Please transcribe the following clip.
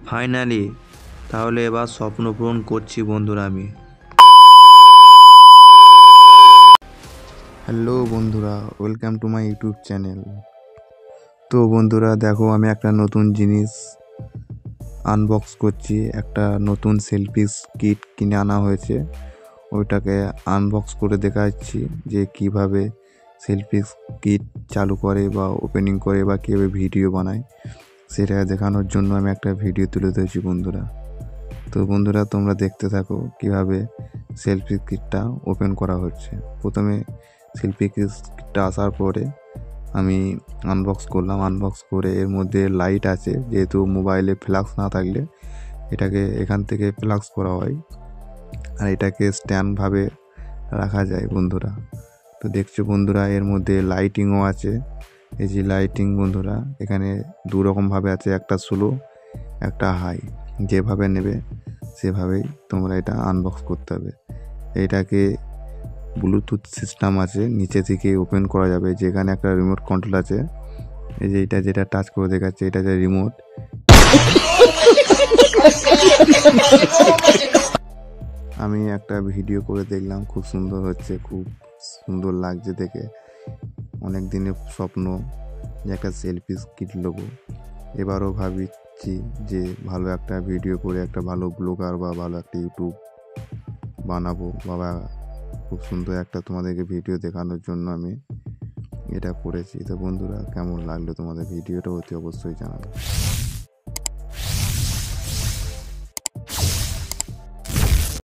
Finally তাহলে এবার স্বপ্ন পূরণ করছি বন্ধুরা আমি। হ্যালো বন্ধুরা, welcome to my YouTube channel. তো বন্ধুরা দেখো, আমি একটা নতুন জিনিস আনবক্স করছি। একটা নতুন সেলফি কিট কিনে আনা হয়েছে, ওইটাকে আনবক্স করে দেখাচ্ছি যে কিভাবে সেলফি কিট চালু করে বা ওপেনিং করে বা কীভাবে ভিডিও বানায়, সেটা দেখানোর জন্য আমি একটা ভিডিও তুলে ধরেছি বন্ধুরা। তো বন্ধুরা তোমরা দেখতে থাকো কিভাবে সেলফি কিটটা ওপেন করা হচ্ছে। প্রথমে সেলফি কিটটা আসার পরে আমি আনবক্স করলাম। আনবক্স করে এর মধ্যে লাইট আছে, যেহেতু মোবাইলে ফ্ল্যাশ না থাকলে এটাকে এখান থেকে ফ্ল্যাশ করা হয় আর এটাকে স্ট্যান্ডভাবে রাখা যায় বন্ধুরা। তো দেখছো বন্ধুরা, এর মধ্যে লাইটিংও আছে। এই যে লাইটিং বন্ধুরা, এখানে দু রকমভাবে আছে, একটা স্লো একটা হাই। যেভাবে নেবে সেভাবেই তোমরা এটা আনবক্স করতে হবে। এটাকে ব্লুটুথ সিস্টেম আছে, নিচে থেকে ওপেন করা যাবে। যেখানে একটা রিমোট কন্ট্রোল আছে, এই যে এটা যেটা টাচ করে দেখাচ্ছে, এটা যে রিমোট। আমি একটা ভিডিও করে দেখলাম, খুব সুন্দর হচ্ছে, খুব সুন্দর লাগছে দেখে। অনেক দিনের স্বপ্ন যে একটা সেলফি কিট নেবো। এবারও ভাবছি যে ভালো একটা ভিডিও করে একটা ভালো ব্লগার বা ভালো একটা ইউটিউব বানাবো বাবা। খুব সুন্দর একটা তোমাদেরকে ভিডিও দেখানোর জন্য আমি এটা করেছি। তো বন্ধুরা কেমন লাগলো তোমাদের ভিডিওটা অতি অবশ্যই জানাবে।